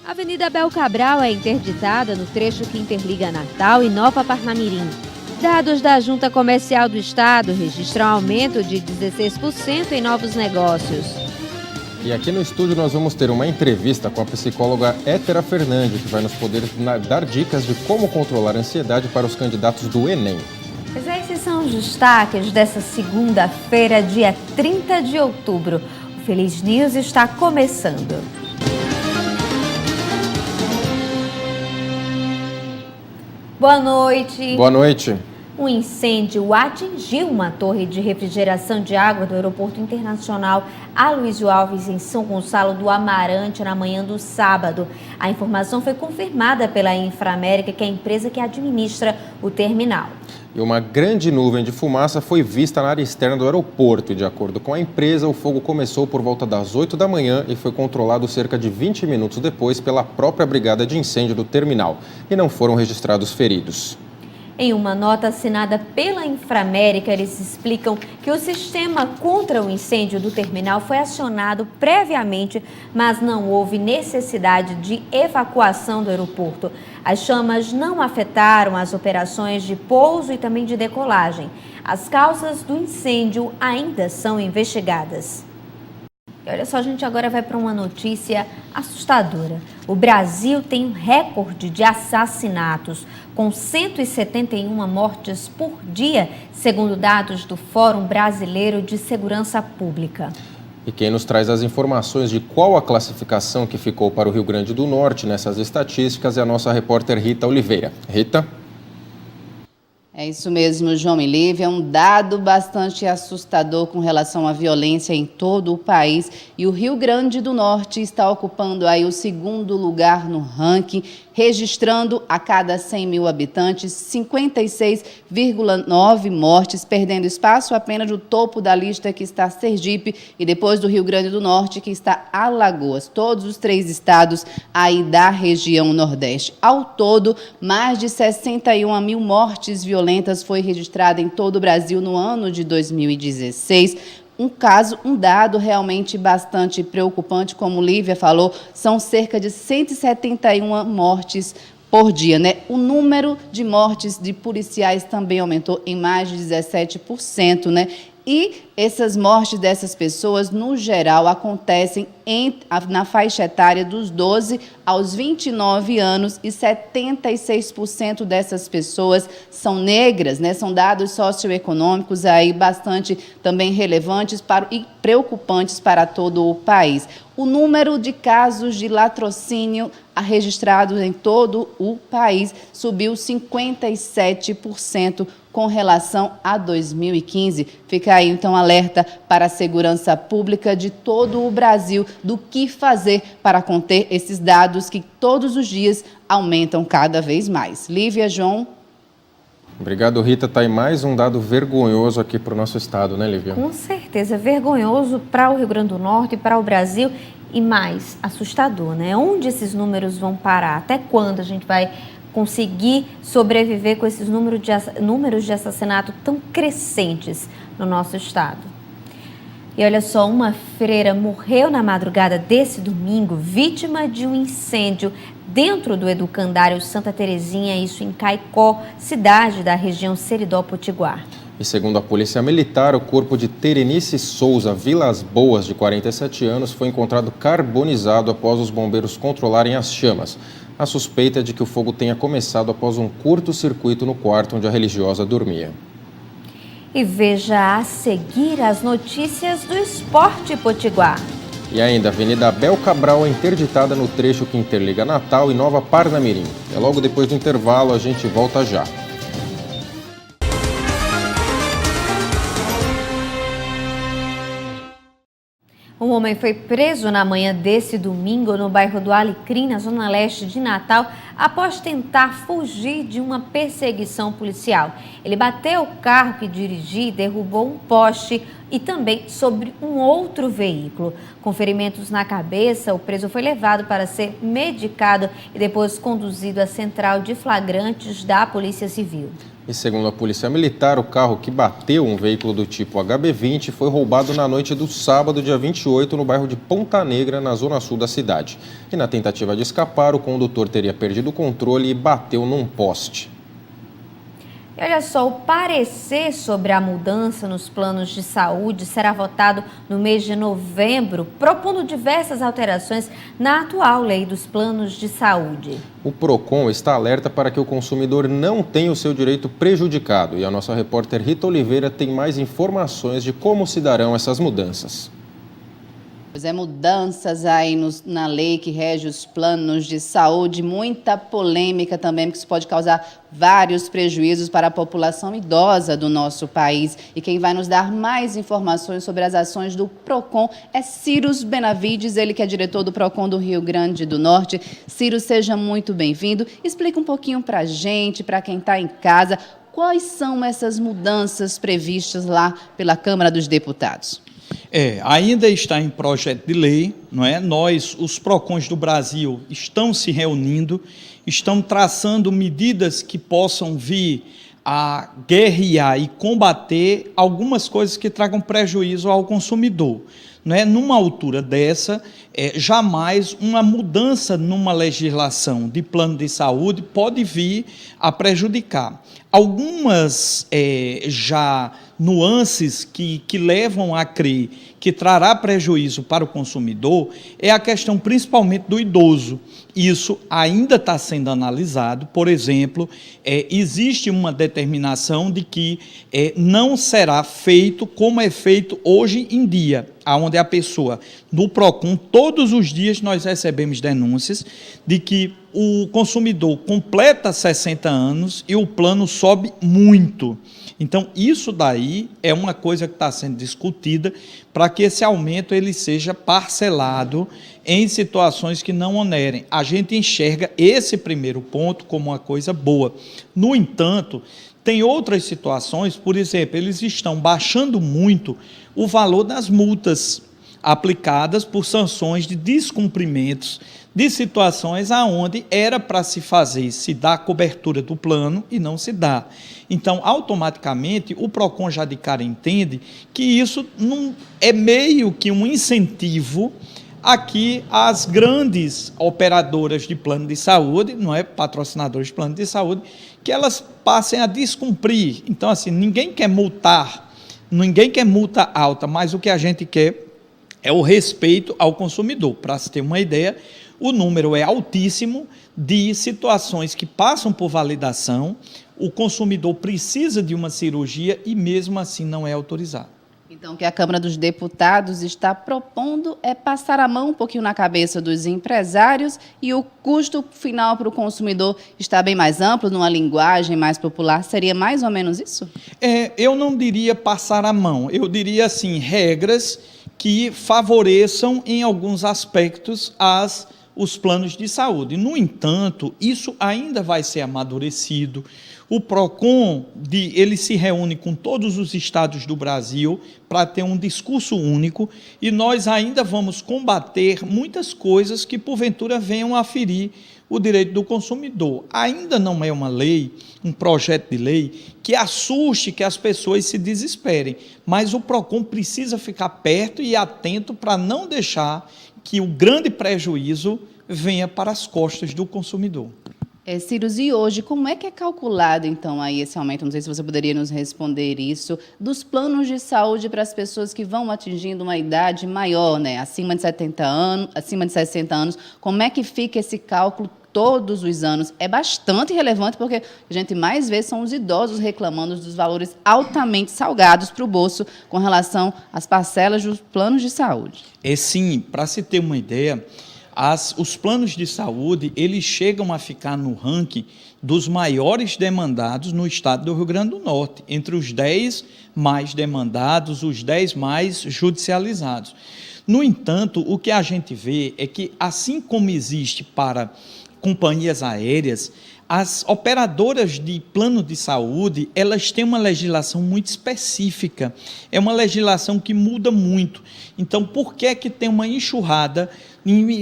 A Avenida Abel Cabral é interditada no trecho que interliga Natal e Nova Parnamirim. Dados da Junta Comercial do Estado registram aumento de 16% em novos negócios. E aqui no estúdio nós vamos ter uma entrevista com a psicóloga Hétera Fernandes, que vai nos poder dar dicas de como controlar a ansiedade para os candidatos do Enem. Esses são os destaques dessa segunda-feira, dia 30 de outubro. O Feliz News está começando. Boa noite. Boa noite. Um incêndio atingiu uma torre de refrigeração de água do Aeroporto Internacional Aloysio Alves, em São Gonçalo do Amarante, na manhã do sábado. A informação foi confirmada pela Inframérica, que é a empresa que administra o terminal. E uma grande nuvem de fumaça foi vista na área externa do aeroporto. E, de acordo com a empresa, o fogo começou por volta das 8 da manhã e foi controlado cerca de 20 minutos depois pela própria brigada de incêndio do terminal. E não foram registrados feridos. Em uma nota assinada pela Inframérica, eles explicam que o sistema contra o incêndio do terminal foi acionado previamente, mas não houve necessidade de evacuação do aeroporto. As chamas não afetaram as operações de pouso e também de decolagem. As causas do incêndio ainda são investigadas. E olha só, a gente agora vai para uma notícia assustadora. O Brasil tem um recorde de assassinatos, com 171 mortes por dia, segundo dados do Fórum Brasileiro de Segurança Pública. E quem nos traz as informações de qual a classificação que ficou para o Rio Grande do Norte nessas estatísticas é a nossa repórter Rita Oliveira. Rita? É isso mesmo, João e Lívia, é um dado bastante assustador com relação à violência em todo o país, e o Rio Grande do Norte está ocupando aí o segundo lugar no ranking, registrando a cada 100 mil habitantes 56,9 mortes, perdendo espaço apenas do topo da lista, que está Sergipe, e depois do Rio Grande do Norte, que está Alagoas, todos os 3 estados aí da região Nordeste. Ao todo, mais de 61 mil mortes violentas foi registrada em todo o Brasil no ano de 2016. Um dado realmente bastante preocupante, como Lívia falou, são cerca de 171 mortes por dia, né? O número de mortes de policiais também aumentou em mais de 17%, né? E essas mortes dessas pessoas, no geral, acontecem na faixa etária dos 12 aos 29 anos, e 76% dessas pessoas são negras, né? São dados socioeconômicos aí bastante também relevantes e preocupantes para todo o país. O número de casos de latrocínio registrados em todo o país subiu 57% com relação a 2015. Fica aí, então, alerta para a segurança pública de todo o Brasil do que fazer para conter esses dados que todos os dias aumentam cada vez mais. Lívia, João. Obrigado, Rita. Está aí mais um dado vergonhoso aqui para o nosso estado, né, Lívia? Com certeza, vergonhoso para o Rio Grande do Norte e para o Brasil, e mais assustador, né? Onde esses números vão parar? Até quando a gente vai conseguir sobreviver com esses números de assassinato tão crescentes no nosso estado? E olha só, uma freira morreu na madrugada desse domingo, vítima de um incêndio dentro do educandário Santa Terezinha, isso em Caicó, cidade da região Seridó-Potiguar. E segundo a Polícia Militar, o corpo de Terenice Souza Vilas Boas, de 47 anos, foi encontrado carbonizado após os bombeiros controlarem as chamas. A suspeita é de que o fogo tenha começado após um curto-circuito no quarto onde a religiosa dormia. E veja a seguir as notícias do Esporte Potiguar. E ainda, a Avenida Abel Cabral é interditada no trecho que interliga Natal e Nova Parnamirim. É logo depois do intervalo, a gente volta já. Um homem foi preso na manhã desse domingo no bairro do Alecrim, na zona leste de Natal, após tentar fugir de uma perseguição policial. Ele bateu o carro que dirigia e derrubou um poste e também sobre um outro veículo. Com ferimentos na cabeça, o preso foi levado para ser medicado e depois conduzido à central de flagrantes da Polícia Civil. E segundo a Polícia Militar, o carro que bateu um veículo do tipo HB20 foi roubado na noite do sábado, dia 28, no bairro de Ponta Negra, na zona sul da cidade. E na tentativa de escapar, o condutor teria perdido o controle e bateu num poste. E olha só, o parecer sobre a mudança nos planos de saúde será votado no mês de novembro, propondo diversas alterações na atual lei dos planos de saúde. O PROCON está alerta para que o consumidor não tenha o seu direito prejudicado. E a nossa repórter Rita Oliveira tem mais informações de como se darão essas mudanças. Pois é, mudanças aí na lei que rege os planos de saúde, muita polêmica também, porque isso pode causar vários prejuízos para a população idosa do nosso país. E quem vai nos dar mais informações sobre as ações do PROCON é Cyrus Benavides, ele que é diretor do PROCON do Rio Grande do Norte. Cyrus, seja muito bem-vindo. Explica um pouquinho para a gente, para quem está em casa, quais são essas mudanças previstas lá pela Câmara dos Deputados. Ainda está em projeto de lei, não é? Nós, os PROCONs do Brasil, estão se reunindo, estão traçando medidas que possam vir a guerrear e combater algumas coisas que tragam prejuízo ao consumidor. Não é? Numa altura dessa, jamais uma mudança numa legislação de plano de saúde pode vir a prejudicar. Algumas já nuances que levam a crer que trará prejuízo para o consumidor é a questão principalmente do idoso. Isso ainda está sendo analisado. Por exemplo, existe uma determinação de que não será feito como é feito hoje em dia, onde a pessoa, no PROCON, todos os dias nós recebemos denúncias de que o consumidor completa 60 anos e o plano sobe muito. Então, isso daí é uma coisa que está sendo discutida para que esse aumento ele seja parcelado em situações que não onerem. A gente enxerga esse primeiro ponto como uma coisa boa. No entanto, tem outras situações, por exemplo, eles estão baixando muito o valor das multas aplicadas por sanções de descumprimentos de situações aonde era para se dar cobertura do plano e não se dá. Então, automaticamente, o PROCON já de cara entende que isso não é meio que um incentivo a que as grandes operadoras de plano de saúde, não é, patrocinadoras de plano de saúde, que elas passem a descumprir. Então, assim, ninguém quer multar, ninguém quer multa alta, mas o que a gente quer é o respeito ao consumidor. Para se ter uma ideia, o número é altíssimo de situações que passam por validação, o consumidor precisa de uma cirurgia e mesmo assim não é autorizado. Então, o que a Câmara dos Deputados está propondo é passar a mão um pouquinho na cabeça dos empresários e o custo final para o consumidor está bem mais amplo, numa linguagem mais popular. Seria mais ou menos isso? Eu não diria passar a mão, eu diria assim, regras que favoreçam em alguns aspectos os planos de saúde. No entanto, isso ainda vai ser amadurecido. O PROCON ele se reúne com todos os estados do Brasil para ter um discurso único e nós ainda vamos combater muitas coisas que, porventura, venham a ferir o direito do consumidor. Ainda não é uma lei, um projeto de lei, que assuste, que as pessoas se desesperem, mas o PROCON precisa ficar perto e atento para não deixar que o grande prejuízo venha para as costas do consumidor. Cyrus, e hoje, como é que é calculado, então, aí esse aumento? Não sei se você poderia nos responder isso, dos planos de saúde para as pessoas que vão atingindo uma idade maior, né? Acima de 70 anos, acima de 60 anos. Como é que fica esse cálculo todos os anos? É bastante relevante, porque a gente mais vê são os idosos reclamando dos valores altamente salgados para o bolso com relação às parcelas dos planos de saúde. Sim, para se ter uma ideia, Os planos de saúde, eles chegam a ficar no ranking dos maiores demandados no estado do Rio Grande do Norte, entre os 10 mais demandados, os 10 mais judicializados. No entanto, o que a gente vê é que, assim como existe para companhias aéreas, as operadoras de plano de saúde, elas têm uma legislação muito específica, é uma legislação que muda muito. Então, por que tem uma enxurrada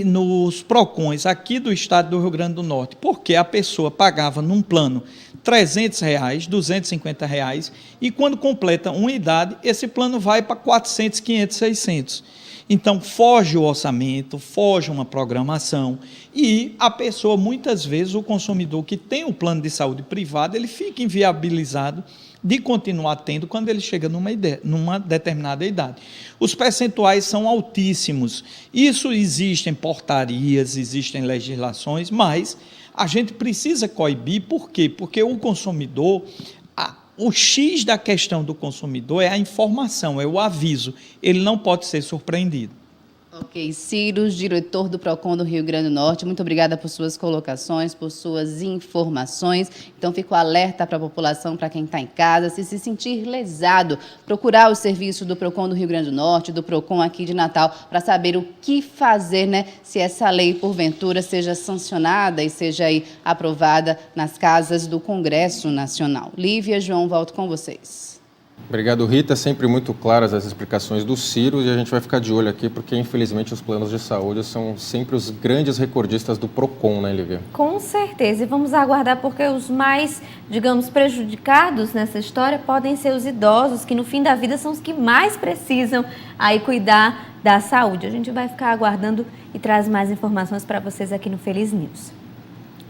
nos PROCONs aqui do estado do Rio Grande do Norte? Porque a pessoa pagava num plano R$300, R$250, e quando completa uma idade, esse plano vai para 400, 500, 600. Então, foge o orçamento, foge uma programação, e a pessoa, muitas vezes, o consumidor que tem o plano de saúde privado, ele fica inviabilizado de continuar tendo quando ele chega numa determinada idade. Os percentuais são altíssimos. Isso existem portarias, existem legislações, mas a gente precisa coibir. Por quê? Porque o consumidor, o X da questão do consumidor é a informação, é o aviso. Ele não pode ser surpreendido. Ok, Ciro, diretor do PROCON do Rio Grande do Norte, muito obrigada por suas colocações, por suas informações. Então, fico alerta para a população, para quem está em casa, se sentir lesado, procurar o serviço do PROCON do Rio Grande do Norte, do PROCON aqui de Natal, para saber o que fazer, né, se essa lei, porventura, seja sancionada e seja aí aprovada nas casas do Congresso Nacional. Lívia, João, volto com vocês. Obrigado, Rita. Sempre muito claras as explicações do Ciro, e a gente vai ficar de olho aqui porque, infelizmente, os planos de saúde são sempre os grandes recordistas do PROCON, né, Lívia? Com certeza. E vamos aguardar, porque os mais, digamos, prejudicados nessa história podem ser os idosos, que no fim da vida são os que mais precisam aí cuidar da saúde. A gente vai ficar aguardando e traz mais informações para vocês aqui no Feliz News.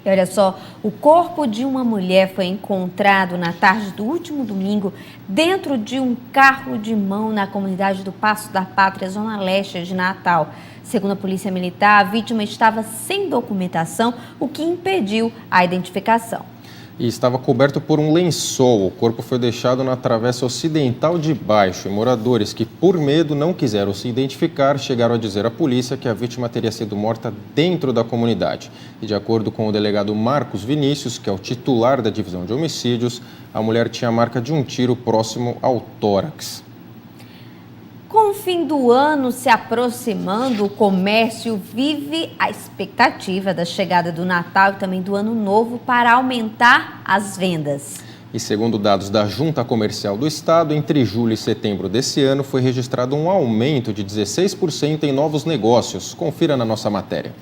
E olha só, o corpo de uma mulher foi encontrado na tarde do último domingo dentro de um carro de mão na comunidade do Passo da Pátria, zona leste de Natal. Segundo a Polícia Militar, a vítima estava sem documentação, o que impediu a identificação. E estava coberto por um lençol. O corpo foi deixado na travessa ocidental de baixo, e moradores que, por medo, não quiseram se identificar, chegaram a dizer à polícia que a vítima teria sido morta dentro da comunidade. E de acordo com o delegado Marcos Vinícius, que é o titular da divisão de homicídios, a mulher tinha a marca de um tiro próximo ao tórax. Com o fim do ano se aproximando, o comércio vive a expectativa da chegada do Natal e também do Ano Novo para aumentar as vendas. E segundo dados da Junta Comercial do Estado, entre julho e setembro desse ano foi registrado um aumento de 16% em novos negócios. Confira na nossa matéria.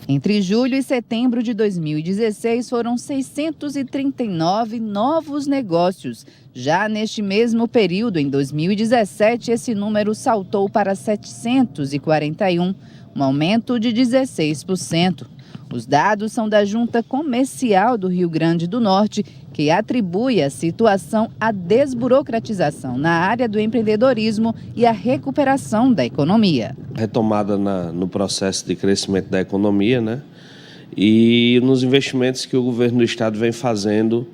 Entre julho e setembro de 2016, foram 639 novos negócios. Já neste mesmo período, em 2017, esse número saltou para 741, um aumento de 16%. Os dados são da Junta Comercial do Rio Grande do Norte, que atribui a situação à desburocratização na área do empreendedorismo e à recuperação da economia. Retomada no processo de crescimento da economia, né? E nos investimentos que o governo do estado vem fazendo,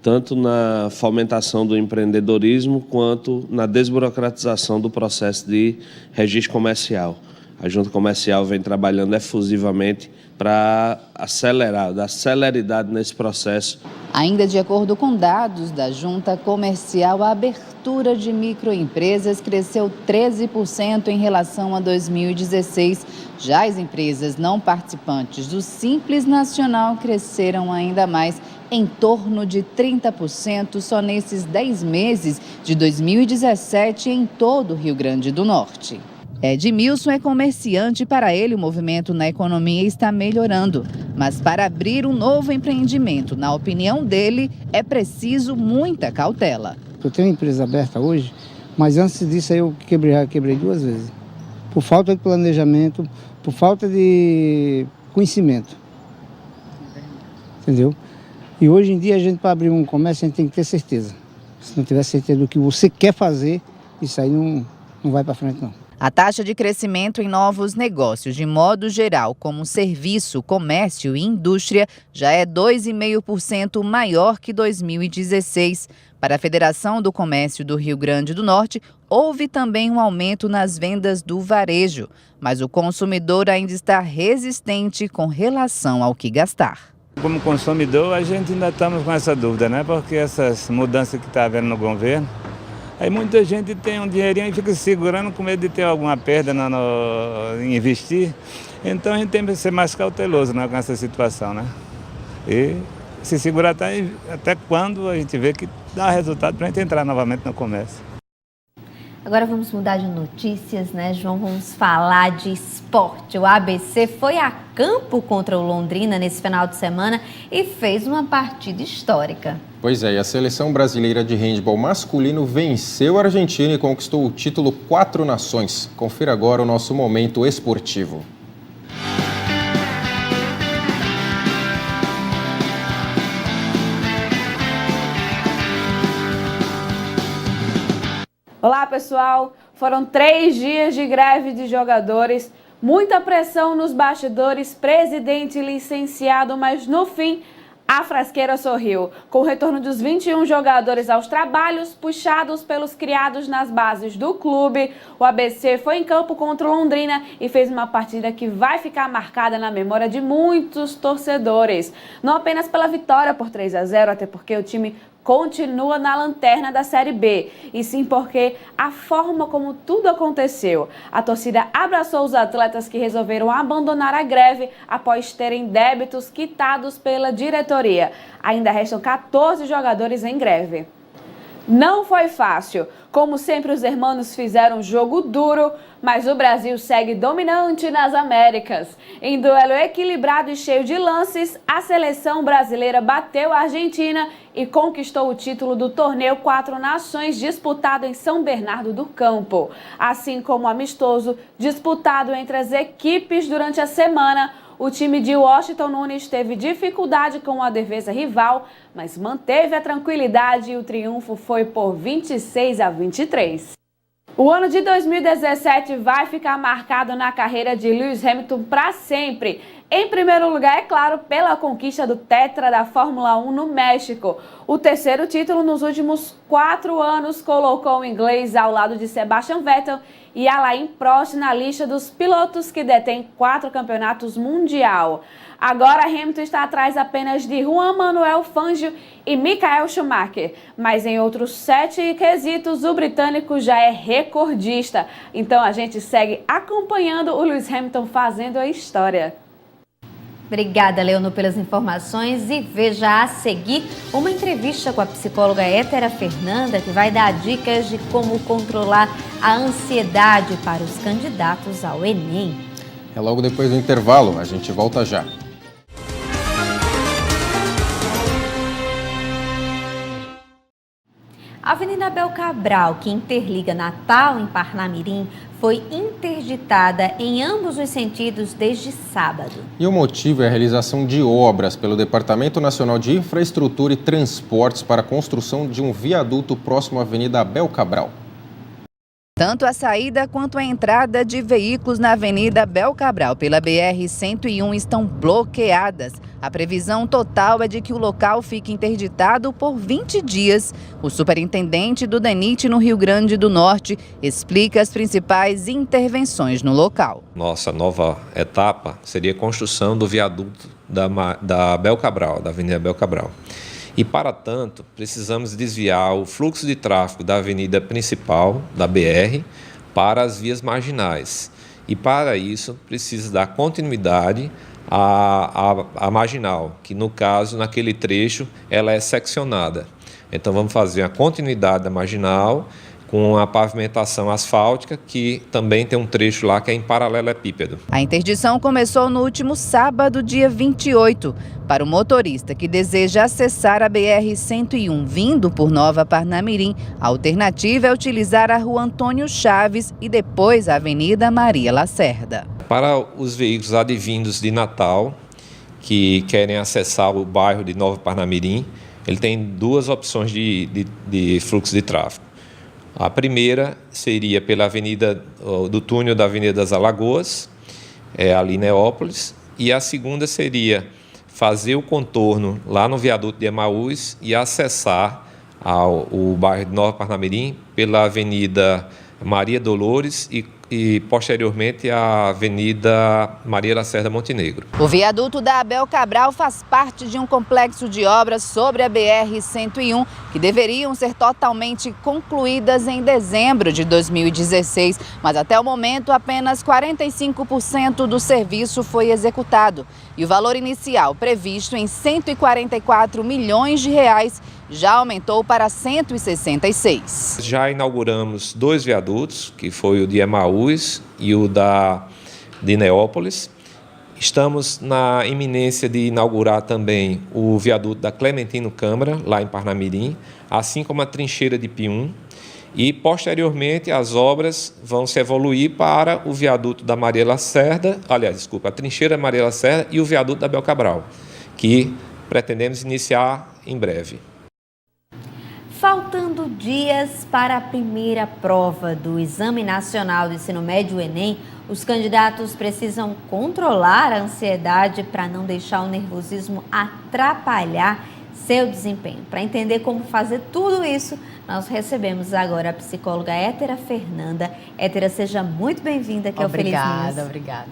tanto na fomentação do empreendedorismo quanto na desburocratização do processo de registro comercial. A Junta Comercial vem trabalhando efusivamente para dar celeridade nesse processo. Ainda de acordo com dados da Junta Comercial, a abertura de microempresas cresceu 13% em relação a 2016. Já as empresas não participantes do Simples Nacional cresceram ainda mais, em torno de 30% só nesses 10 meses de 2017 em todo o Rio Grande do Norte. Edmilson é comerciante, para ele o movimento na economia está melhorando. Mas para abrir um novo empreendimento, na opinião dele, é preciso muita cautela. Eu tenho uma empresa aberta hoje, mas antes disso aí eu quebrei 2 vezes. Por falta de planejamento, por falta de conhecimento. Entendeu? E hoje em dia, para abrir um comércio, a gente tem que ter certeza. Se não tiver certeza do que você quer fazer, isso aí não vai para frente, não. A taxa de crescimento em novos negócios, de modo geral, como serviço, comércio e indústria, já é 2,5% maior que 2016. Para a Federação do Comércio do Rio Grande do Norte, houve também um aumento nas vendas do varejo, mas o consumidor ainda está resistente com relação ao que gastar. Como consumidor, a gente ainda estamos com essa dúvida, né? Porque essas mudanças que está havendo no governo, aí muita gente tem um dinheirinho e fica segurando com medo de ter alguma perda em investir. Então a gente tem que ser mais cauteloso, né, com essa situação, né? E se segurar até quando a gente vê que dá resultado para a gente entrar novamente no comércio. Agora vamos mudar de notícias, né, João? Vamos falar de esporte. O ABC foi a campo contra o Londrina nesse final de semana e fez uma partida histórica. Pois é, e a seleção brasileira de handebol masculino venceu a Argentina e conquistou o título 4 Nações. Confira agora o nosso momento esportivo. Olá pessoal, foram 3 dias de greve de jogadores, muita pressão nos bastidores, presidente licenciado, mas no fim a frasqueira sorriu. Com o retorno dos 21 jogadores aos trabalhos, puxados pelos criados nas bases do clube, o ABC foi em campo contra o Londrina e fez uma partida que vai ficar marcada na memória de muitos torcedores. Não apenas pela vitória por 3-0, até porque o time continua na lanterna da Série B, e sim porque a forma como tudo aconteceu. A torcida abraçou os atletas que resolveram abandonar a greve após terem débitos quitados pela diretoria. Ainda restam 14 jogadores em greve. Não foi fácil. Como sempre, os hermanos fizeram um jogo duro, mas o Brasil segue dominante nas Américas. Em duelo equilibrado e cheio de lances, a seleção brasileira bateu a Argentina e conquistou o título do torneio 4 Nações disputado em São Bernardo do Campo. Assim como o amistoso disputado entre as equipes durante a semana, o time de Washington Nunes teve dificuldade com a defesa rival, mas manteve a tranquilidade e o triunfo foi por 26-23. O ano de 2017 vai ficar marcado na carreira de Lewis Hamilton para sempre. Em primeiro lugar, é claro, pela conquista do tetra da Fórmula 1 no México. O terceiro título nos últimos 4 anos colocou o inglês ao lado de Sebastian Vettel e Alain Prost na lista dos pilotos que detêm 4 campeonatos mundial. Agora Hamilton está atrás apenas de Juan Manuel Fangio e Michael Schumacher, mas em outros 7 quesitos o britânico já é recordista. Então a gente segue acompanhando o Lewis Hamilton fazendo a história. Obrigada, Leonor, pelas informações, e veja a seguir uma entrevista com a psicóloga Hétera Fernanda, que vai dar dicas de como controlar a ansiedade para os candidatos ao Enem. É logo depois do intervalo, a gente volta já. A Avenida Abel Cabral, que interliga Natal em Parnamirim, foi interditada em ambos os sentidos desde sábado. E o motivo é a realização de obras pelo Departamento Nacional de Infraestrutura e Transportes para a construção de um viaduto próximo à Avenida Abel Cabral. Tanto a saída quanto a entrada de veículos na Avenida Abel Cabral pela BR-101 estão bloqueadas. A previsão total é de que o local fique interditado por 20 dias. O superintendente do DENIT no Rio Grande do Norte explica as principais intervenções no local. Nossa nova etapa seria a construção do viaduto da Abel Cabral, da Avenida Abel Cabral. E, para tanto, precisamos desviar o fluxo de tráfego da avenida principal, da BR, para as vias marginais. E, para isso, precisa dar continuidade à marginal, que, no caso, naquele trecho, ela é seccionada. Então, vamos fazer a continuidade da marginal com a pavimentação asfáltica, que também tem um trecho lá que é em paralelepípedo. A interdição começou no último sábado, dia 28. Para o motorista que deseja acessar a BR-101 vindo por Nova Parnamirim, a alternativa é utilizar a Rua Antônio Chaves e depois a Avenida Maria Lacerda. Para os veículos advindos de Natal, que querem acessar o bairro de Nova Parnamirim, ele tem 2 opções de fluxo de tráfego. A primeira seria pela avenida do túnel da Avenida das Alagoas, ali em Neópolis, e a segunda seria fazer o contorno lá no viaduto de Emaús e acessar o bairro de Nova Parnamirim pela Avenida Maria Dolores e posteriormente a Avenida Maria Lacerda Montenegro. O viaduto da Abel Cabral faz parte de um complexo de obras sobre a BR-101 que deveriam ser totalmente concluídas em dezembro de 2016, mas até o momento apenas 45% do serviço foi executado e o valor inicial previsto em 144 milhões de reais já aumentou para 166. Já inauguramos 2 viadutos, que foi o de Emaús e o de Neópolis. Estamos na iminência de inaugurar também o viaduto da Clementino Câmara, lá em Parnamirim, assim como a trincheira de Pium. E, posteriormente, as obras vão se evoluir para o viaduto da Maria Lacerda, a trincheira Maria Lacerda e o viaduto da Abel Cabral, que pretendemos iniciar em breve. Faltando dias para a primeira prova do Exame Nacional do Ensino Médio, o Enem, os candidatos precisam controlar a ansiedade para não deixar o nervosismo atrapalhar seu desempenho. Para entender como fazer tudo isso, nós recebemos agora a psicóloga Hétera Fernanda. Hétera, seja muito bem-vinda aqui ao Feliz News. Obrigada.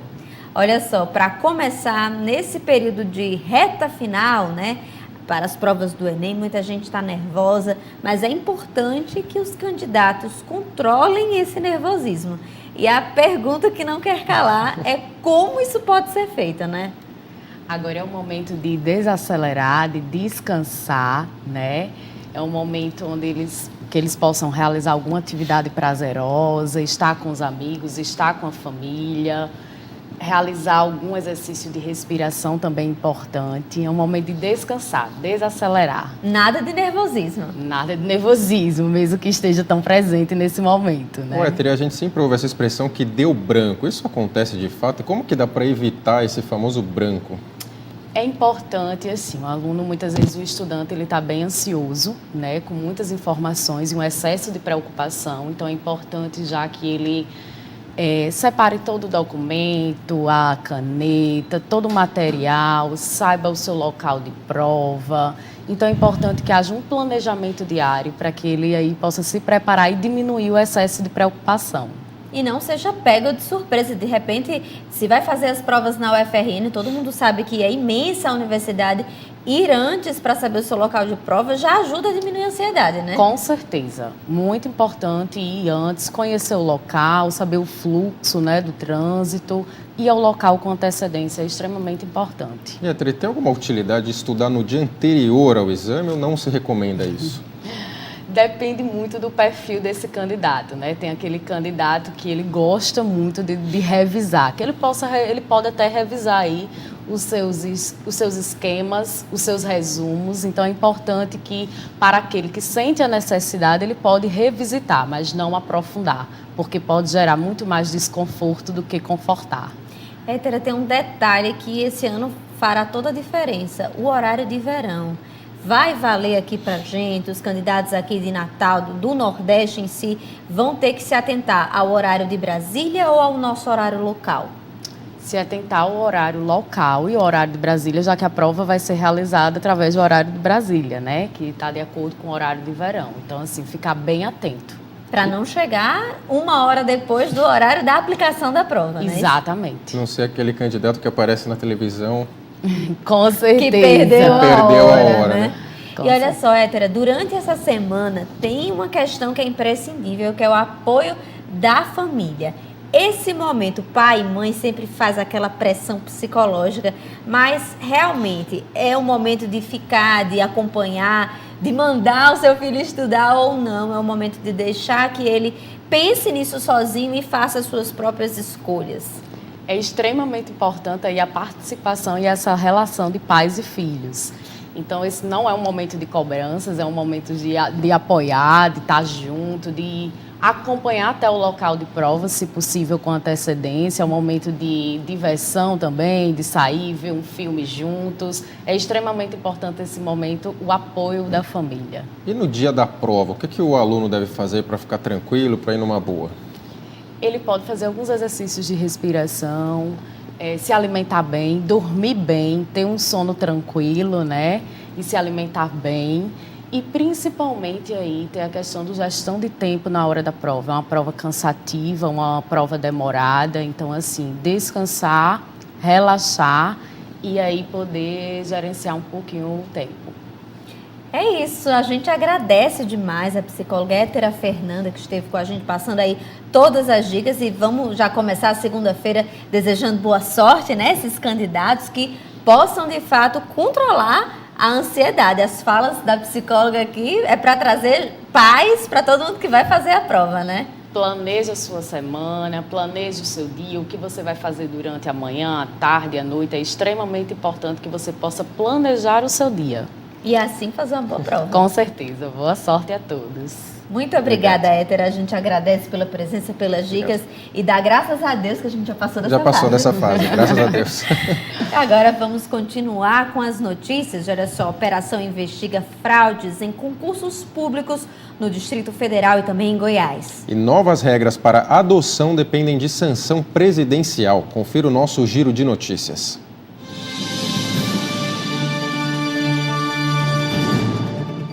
Olha só, para começar, nesse período de reta final, né? Para as provas do Enem, muita gente está nervosa, mas é importante que os candidatos controlem esse nervosismo. E a pergunta que não quer calar é como isso pode ser feito, né? Agora é o momento de desacelerar, de descansar, né? É um momento onde que eles possam realizar alguma atividade prazerosa, estar com os amigos, estar com a família, realizar algum exercício de respiração também importante. É um momento de descansar, desacelerar. Nada de nervosismo. Nada de nervosismo, mesmo que esteja tão presente nesse momento, né? Hétera, a gente sempre ouve essa expressão que deu branco. Isso acontece de fato? E como que dá para evitar esse famoso branco? É importante, assim, o aluno, muitas vezes o estudante, ele está bem ansioso, né, com muitas informações e um excesso de preocupação. Então é importante já que ele separe todo o documento, a caneta, todo o material, saiba o seu local de prova. Então é importante que haja um planejamento diário para que ele aí possa se preparar e diminuir o excesso de preocupação. E não seja pego de surpresa. De repente, se vai fazer as provas na UFRN, todo mundo sabe que é imensa a universidade, ir antes para saber o seu local de prova já ajuda a diminuir a ansiedade, né? Com certeza. Muito importante ir antes, conhecer o local, saber o fluxo, né, do trânsito. Ir ao local com antecedência é extremamente importante. E, Hétera, tem alguma utilidade de estudar no dia anterior ao exame ou não se recomenda isso? Depende muito do perfil desse candidato, né? Tem aquele candidato que ele gosta muito de revisar, que ele pode até revisar aí os seus esquemas, os seus resumos. Então é importante que, para aquele que sente a necessidade, ele pode revisitar, mas não aprofundar, porque pode gerar muito mais desconforto do que confortar. Hétera, tem um detalhe que esse ano fará toda a diferença: o horário de verão. Vai valer aqui para a gente, os candidatos aqui de Natal, do Nordeste em si, vão ter que se atentar ao horário de Brasília ou ao nosso horário local? Se atentar ao horário local e ao horário de Brasília, já que a prova vai ser realizada através do horário de Brasília, né? Que está de acordo com o horário de verão. Então, assim, ficar bem atento. Para não chegar 1 hora depois do horário da aplicação da prova, né? Exatamente. Não ser aquele candidato que aparece na televisão... Com certeza. Que perdeu a hora, né? E olha só, Hétera, durante essa semana tem uma questão que é imprescindível, que é o apoio da família. Esse momento, pai e mãe sempre faz aquela pressão psicológica, mas realmente é o momento de ficar, de acompanhar, de mandar o seu filho estudar ou não. É o momento de deixar que ele pense nisso sozinho e faça as suas próprias escolhas. É extremamente importante aí a participação e essa relação de pais e filhos. Então, esse não é um momento de cobranças, é um momento de apoiar, de estar junto, de acompanhar até o local de prova, se possível com antecedência. É um momento de diversão também, de sair, ver um filme juntos. É extremamente importante esse momento, o apoio da família. E no dia da prova, o que o aluno deve fazer para ficar tranquilo, para ir numa boa? Ele pode fazer alguns exercícios de respiração, se alimentar bem, dormir bem, ter um sono tranquilo, né? E se alimentar bem. E principalmente aí tem a questão da gestão de tempo na hora da prova. É uma prova cansativa, uma prova demorada. Então, assim, descansar, relaxar e aí poder gerenciar um pouquinho o tempo. É isso, a gente agradece demais a psicóloga Hétera Fernanda que esteve com a gente passando aí todas as dicas e vamos já começar a segunda-feira desejando boa sorte, né? Esses candidatos que possam de fato controlar a ansiedade. As falas da psicóloga aqui é para trazer paz para todo mundo que vai fazer a prova, né? Planeje a sua semana, planeje o seu dia, o que você vai fazer durante a manhã, a tarde, a noite. É extremamente importante que você possa planejar o seu dia. E assim fazer uma boa prova. Com certeza. Boa sorte a todos. Muito obrigada, Hétera. A gente agradece pela presença, pelas dicas e dá graças a Deus que a gente já passou dessa fase. Já passou dessa fase, graças a Deus. Agora vamos continuar com as notícias. Olha só, a operação investiga fraudes em concursos públicos no Distrito Federal e também em Goiás. E novas regras para adoção dependem de sanção presidencial. Confira o nosso giro de notícias.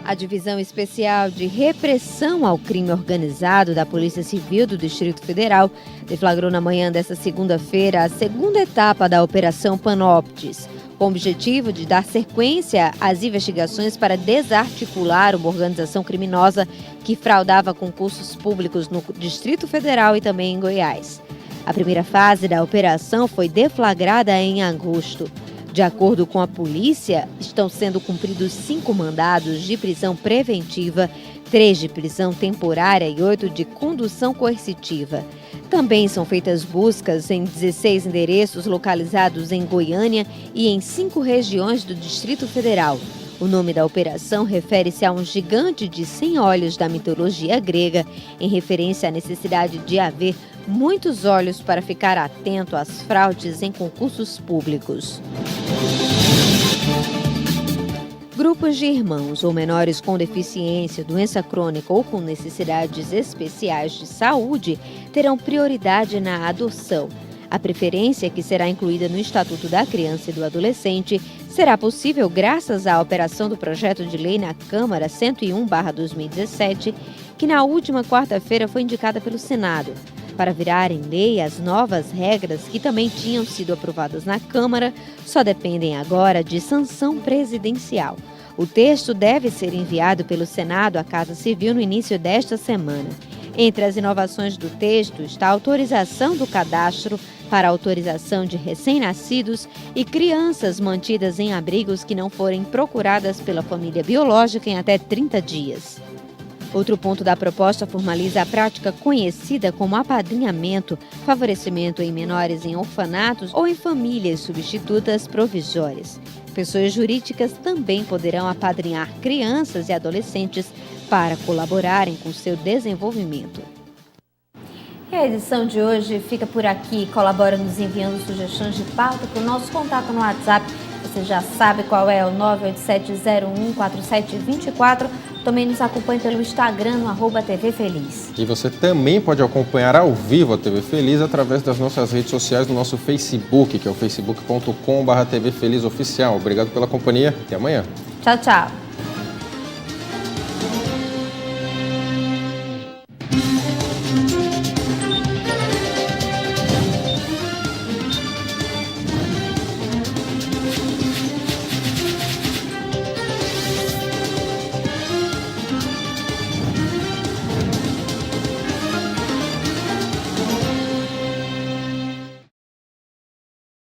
A Divisão Especial de Repressão ao Crime Organizado da Polícia Civil do Distrito Federal deflagrou na manhã desta segunda-feira a segunda etapa da Operação Panoptes, com o objetivo de dar sequência às investigações para desarticular uma organização criminosa que fraudava concursos públicos no Distrito Federal e também em Goiás. A primeira fase da operação foi deflagrada em agosto. De acordo com a polícia, estão sendo cumpridos 5 mandados de prisão preventiva, 3 de prisão temporária e 8 de condução coercitiva. Também são feitas buscas em 16 endereços localizados em Goiânia e em 5 regiões do Distrito Federal. O nome da operação refere-se a um gigante de 100 olhos da mitologia grega, em referência à necessidade de haver muitos olhos para ficar atento às fraudes em concursos públicos. Grupos de irmãos ou menores com deficiência, doença crônica ou com necessidades especiais de saúde terão prioridade na adoção. A preferência, que será incluída no Estatuto da Criança e do Adolescente, será possível graças à operação do projeto de lei na Câmara 101/2017, que na última quarta-feira foi indicada pelo Senado. Para virarem lei, as novas regras, que também tinham sido aprovadas na Câmara, só dependem agora de sanção presidencial. O texto deve ser enviado pelo Senado à Casa Civil no início desta semana. Entre as inovações do texto está a autorização do cadastro para autorização de recém-nascidos e crianças mantidas em abrigos que não forem procuradas pela família biológica em até 30 dias. Outro ponto da proposta formaliza a prática conhecida como apadrinhamento, favorecimento em menores em orfanatos ou em famílias substitutas provisórias. Pessoas jurídicas também poderão apadrinhar crianças e adolescentes para colaborarem com seu desenvolvimento. E a edição de hoje fica por aqui. Colabora nos enviando sugestões de pauta para o nosso contato no WhatsApp. Você já sabe qual é, o 987014724. Também nos acompanhe pelo Instagram, no @TV Feliz. E você também pode acompanhar ao vivo a TV Feliz através das nossas redes sociais, no nosso Facebook, que é o facebook.com/TV Feliz Oficial. Obrigado pela companhia e até amanhã. Tchau, tchau.